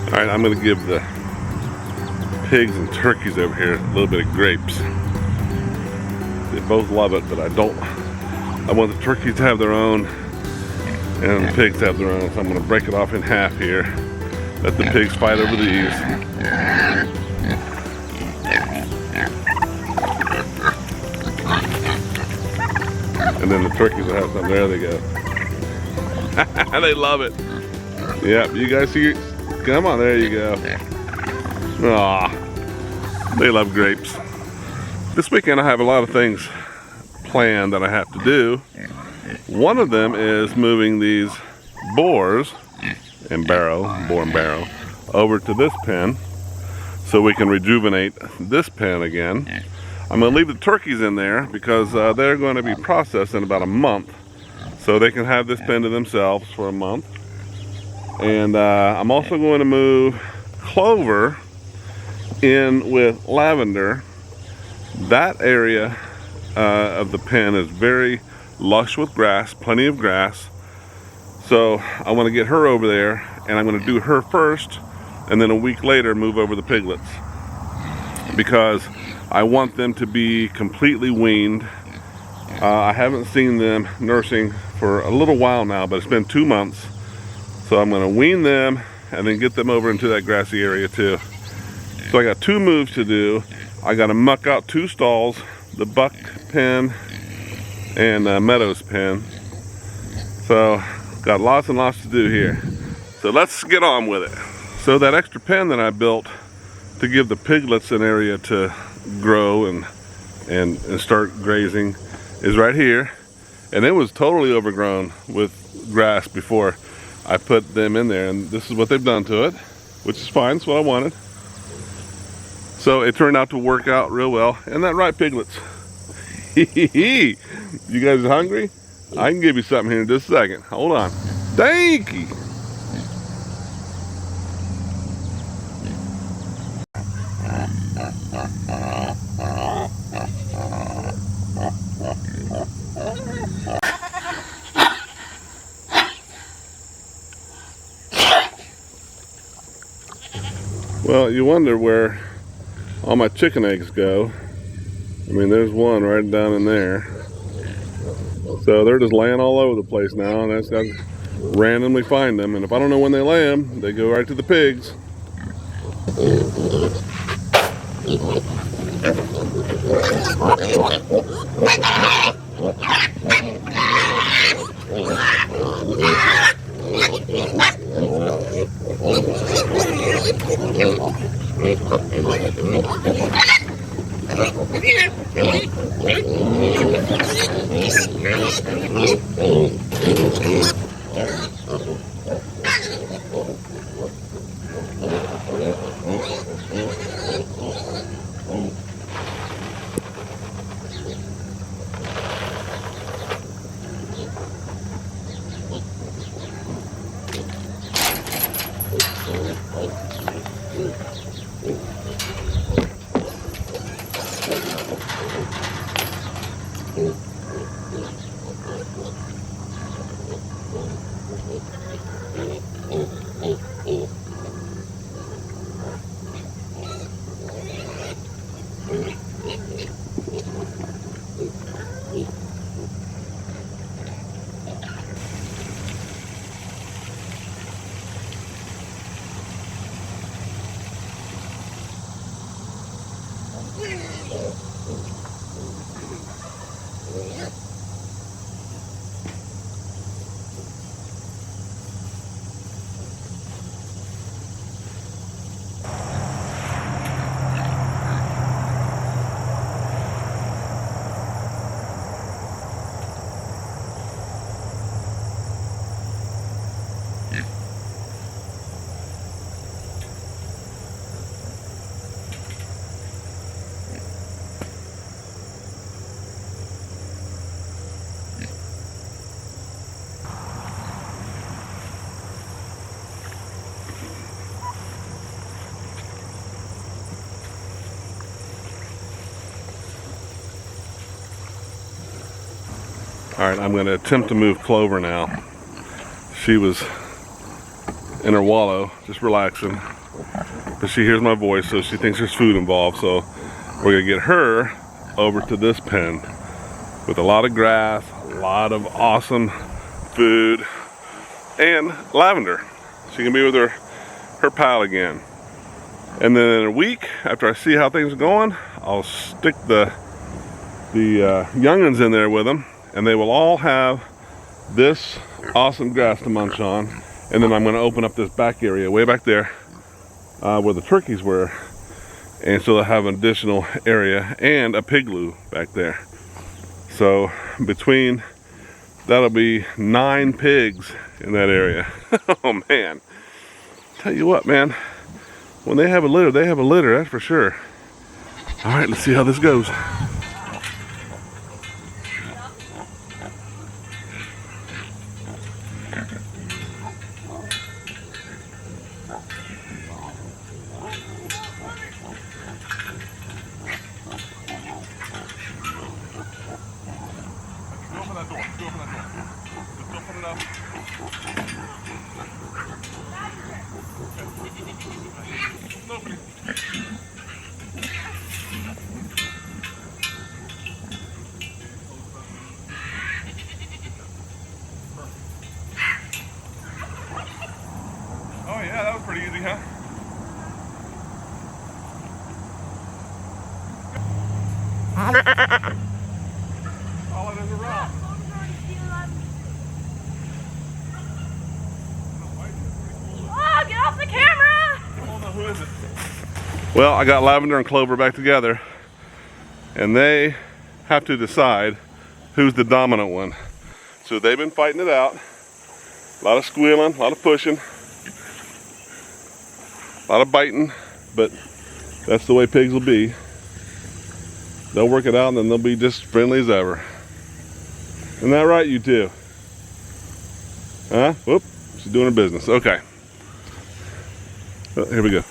Alright, I'm going to give the pigs and turkeys over here a little bit of grapes. They both love it, but I want the turkeys to have their own and the pigs to have their own, so I'm going to break it off in half here. Let the pigs fight over these. And then the turkeys will have some. There they go. They love it. Yep, you guys see it? Come on, there you go. Aw, they love grapes. This weekend I have a lot of things planned that I have to do. One of them is moving these boars and boar and barrow, over to this pen so we can rejuvenate this pen again. I'm going to leave the turkeys in there because they're going to be processed in about a month, so they can have this pen to themselves for a month. And I'm also going to move Clover in with Lavendar. That area of the pen is very lush with grass, plenty of grass. So I want to get her over there, and I'm going to do her first, and then a week later move over the piglets, because I want them to be completely weaned. I haven't seen them nursing for a little while now, but it's been 2 months. So I'm going to wean them and then get them over into that grassy area too. So I got 2 moves to do. I got to muck out 2 stalls, the buck pen and meadows pen. So got lots and lots to do here. So let's get on with it. So that extra pen that I built to give the piglets an area to grow and start grazing is right here. And it was totally overgrown with grass before I put them in there, and this is what they've done to it, which is fine. It's what I wanted. So it turned out to work out real well. Isn't that right, piglets? You guys are hungry? I can give you something here in just a second. Hold on. Thank you. Well, you wonder where all my chicken eggs go. I mean, there's one right down in there. So they're just laying all over the place now, and I just got to randomly find them. And if I don't know when they lay them, they go right to the pigs. All right, I'm going to attempt to move Clover now. She was in her wallow, just relaxing. But she hears my voice, so she thinks there's food involved. So we're gonna get her over to this pen with a lot of grass, a lot of awesome food, and lavender. She can be with her pal again. And then in a week, after I see how things are going, I'll stick the young'uns in there with them, and they will all have this awesome grass to munch on. And then I'm going to open up this back area way back there where the turkeys were, and so they'll have an additional area and a pigloo back there. So between, that'll be 9 pigs in that area. Oh man, tell you what, man, when they have a litter, they have a litter, that's for sure. All right, let's see how this goes. Oh yeah, that was pretty easy, huh? All it is a rock. Oh, get off the camera! Oh no, who is it? Well, I got Lavender and Clover back together, and they have to decide who's the dominant one. So they've been fighting it out. A lot of squealing, a lot of pushing, a lot of biting, but that's the way pigs will be. They'll work it out and then they'll be just friendly as ever. Isn't that right, you two? Huh? Whoop, she's doing her business. Okay. Oh, here we go.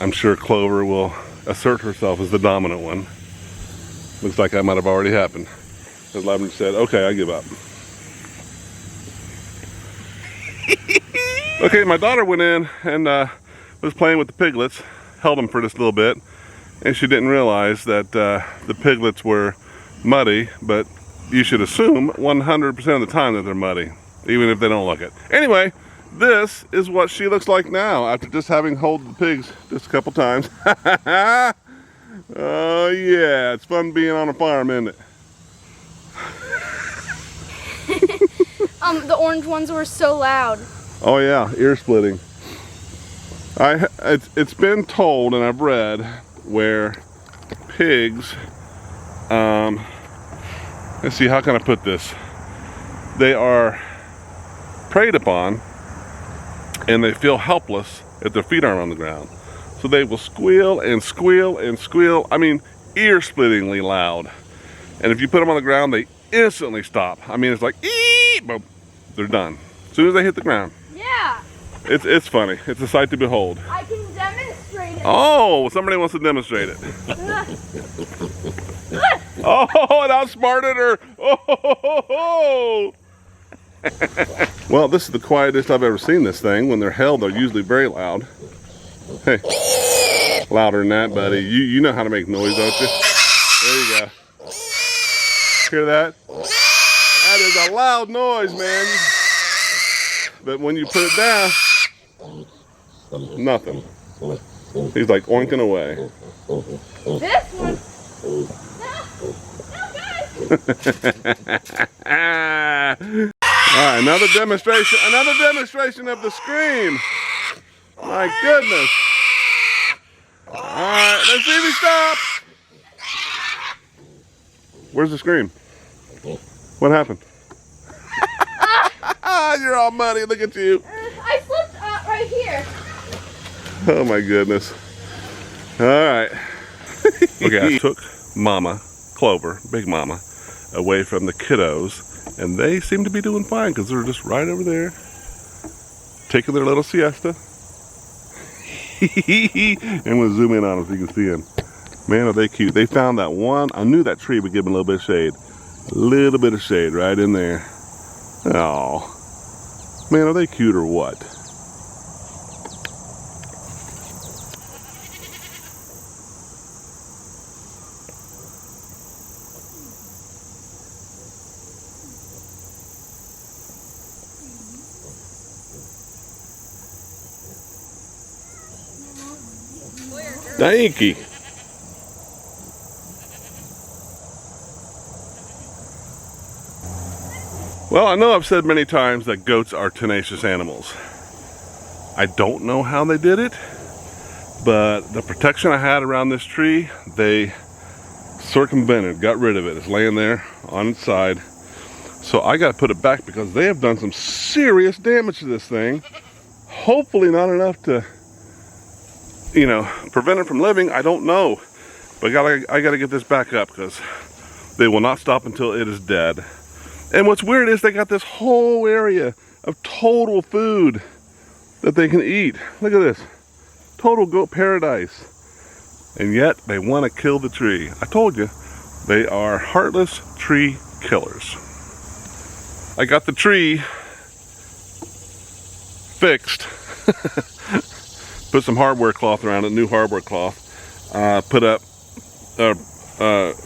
I'm sure Clover will assert herself as the dominant one. Looks like that might have already happened. As Lavender said, okay, I give up. Okay, my daughter went in and was playing with the piglets, held them for just a little bit, and she didn't realize that the piglets were muddy, but you should assume 100% of the time that they're muddy, even if they don't look it. Anyway, this is what she looks like now after just having hold the pigs just a couple times. Oh yeah, it's fun being on a farm, isn't it? The orange ones were so loud. Oh yeah, ear splitting. It's been told, and I've read, where pigs, let's see, how can I put this? They are preyed upon, and they feel helpless if their feet aren't on the ground. So they will squeal and squeal and squeal, I mean, ear-splittingly loud. And if you put them on the ground, they instantly stop. I mean, it's like, ee, boom, they're done. As soon as they hit the ground. Yeah. It's funny. It's a sight to behold. I can demonstrate it. Oh, somebody wants to demonstrate it. Oh, it outsmarted her. Oh. Well, this is the quietest I've ever seen this thing. When they're held, they're usually very loud. Hey, louder than that, buddy. You know how to make noise, don't you? There you go. Hear that? That is a loud noise, man. But when you put it down, nothing. He's like oinking away. This one. All right, another demonstration of the scream. My goodness. All right, let's see if he stops. Where's the scream? What happened? You're all muddy, look at you. I slipped right here. Oh my goodness. All right. Okay, I took Mama, Clover, Big Mama, away from the kiddos, and they seem to be doing fine because they're just right over there, taking their little siesta. And we'll zoom in on them so you can see them. Man, are they cute. They found that one. I knew that tree would give them a little bit of shade. A little bit of shade right in there. Oh, man, are they cute or what? Thank you. Well, I know I've said many times that goats are tenacious animals. I don't know how they did it, but the protection I had around this tree, they circumvented, got rid of it. It's laying there on its side. So I got to put it back because they have done some serious damage to this thing. Hopefully not enough to, you know, prevent it from living. I don't know. But I gotta get this back up because they will not stop until it is dead. And what's weird is they got this whole area of total food that they can eat. Look at this. Total goat paradise. And yet they want to kill the tree. I told you, they are heartless tree killers. I got the tree fixed. Put some hardware cloth around it, new hardware cloth. Put up,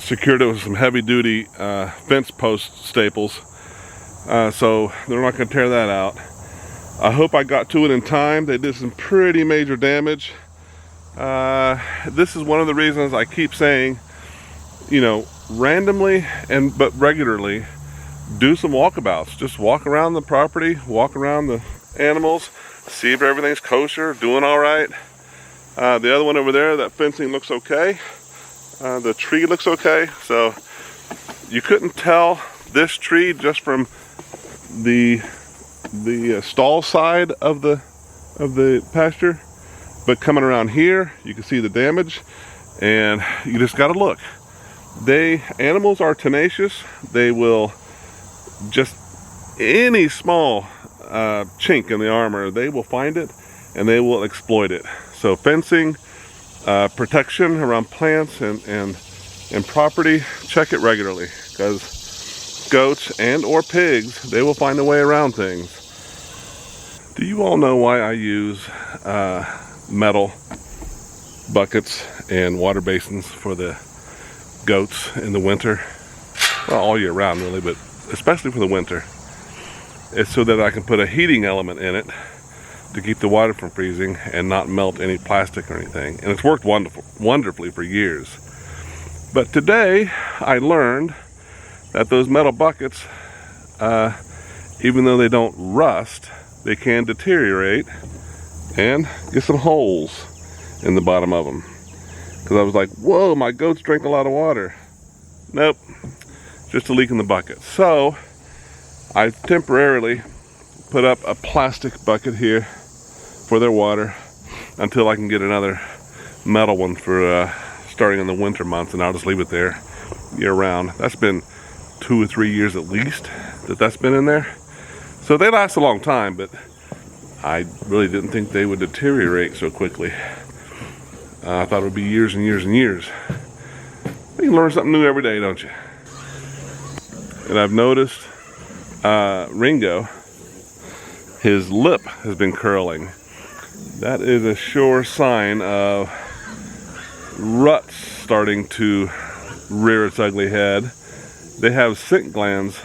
secured it with some heavy duty fence post staples. So they're not going to tear that out. I hope I got to it in time. They did some pretty major damage. This is one of the reasons I keep saying, you know, randomly but regularly, do some walkabouts. Just walk around the property, walk around the animals, see if everything's kosher, doing all right. The other one over there, that fencing looks okay. The tree looks okay. So you couldn't tell this tree just from the stall side of the pasture, but coming around here, you can see the damage, and you just got to look. Animals are tenacious. They will just any small chink in the armor, they will find it and they will exploit it. So fencing, protection around plants and property, check it regularly, because goats and or pigs, they will find a way around things. Do you all know why I use metal buckets and water basins for the goats in the winter? Well, all year round really, but especially for the winter. It's so that I can put a heating element in it to keep the water from freezing and not melt any plastic or anything. And it's worked wonderfully for years. But today I learned that those metal buckets, even though they don't rust, they can deteriorate and get some holes in the bottom of them. Because I was like, whoa, my goats drink a lot of water. Nope, just a leak in the bucket. So I temporarily put up a plastic bucket here for their water until I can get another metal one for starting in the winter months, and I'll just leave it there year round. That's been 2 or 3 years at least that's been in there. So they last a long time, but I really didn't think they would deteriorate so quickly. I thought it would be years and years and years. You learn something new every day, don't you? And I've noticed Ringo, his lip has been curling. That is a sure sign of ruts starting to rear its ugly head. They have scent glands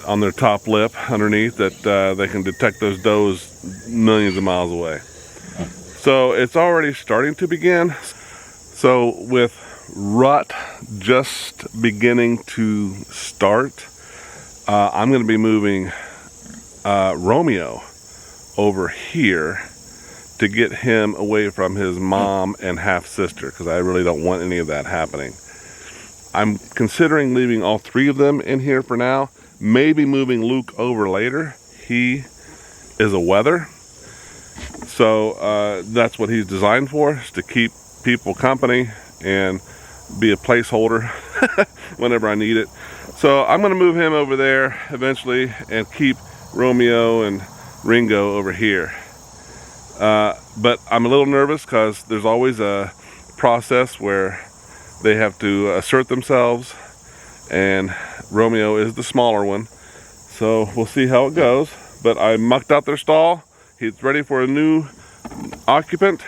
on their top lip underneath that they can detect those does millions of miles away. So it's already starting to begin. So with rut just beginning to start, I'm going to be moving Romeo over here to get him away from his mom and half sister, because I really don't want any of that happening. I'm considering leaving all 3 of them in here for now, maybe moving Luke over later. He is a wether, so that's what he's designed for, is to keep people company and be a placeholder whenever I need it. So I'm going to move him over there eventually and keep Romeo and Ringo over here. But I'm a little nervous because there's always a process where they have to assert themselves and Romeo is the smaller one. So we'll see how it goes. But I mucked out their stall. He's ready for a new occupant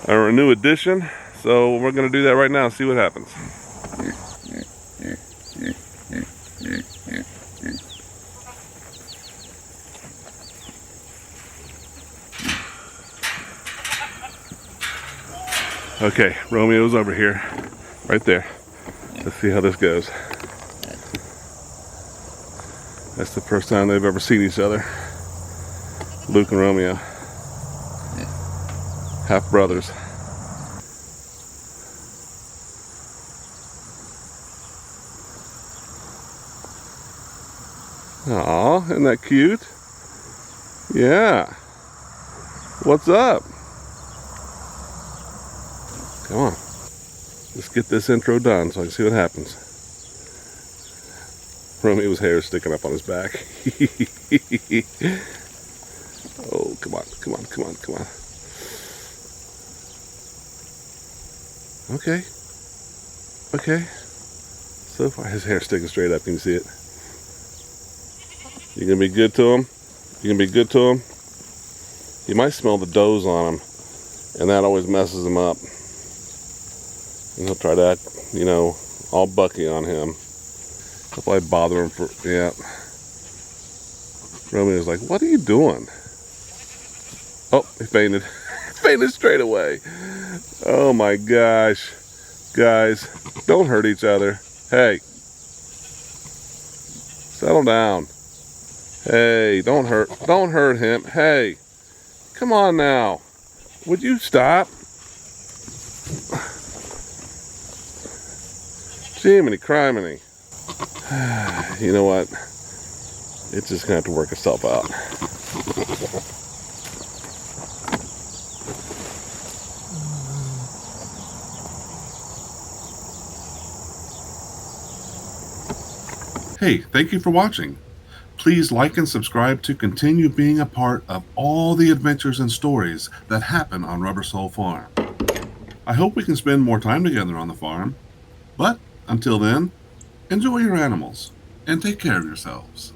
or a new addition. So we're gonna do that right now and see what happens. Okay, Romeo's over here, right there. Let's see how this goes. That's the first time they've ever seen each other. Luke and Romeo. Half brothers. Aw, isn't that cute? Yeah. What's up? Come on. Let's get this intro done so I can see what happens. Romeo's hair is sticking up on his back. Oh, come on, come on, come on, come on. Okay. Okay. So far, his hair's sticking straight up. Can you see it? You gonna be good to him? You gonna be good to him? You might smell the does on him, and that always messes him up. And he'll try to act, you know, all bucky on him. I'll probably bother him for, yeah. Romeo's like, what are you doing? Oh, he fainted. Fainted straight away. Oh my gosh. Guys, don't hurt each other. Hey. Settle down. Hey, don't hurt him. Hey. Come on now. Would you stop? Jiminy criminy. You know what? It's just gonna have to work itself out. Hey, thank you for watching. Please like and subscribe to continue being a part of all the adventures and stories that happen on Rubber Soul Farm. I hope we can spend more time together on the farm. But until then, enjoy your animals and take care of yourselves.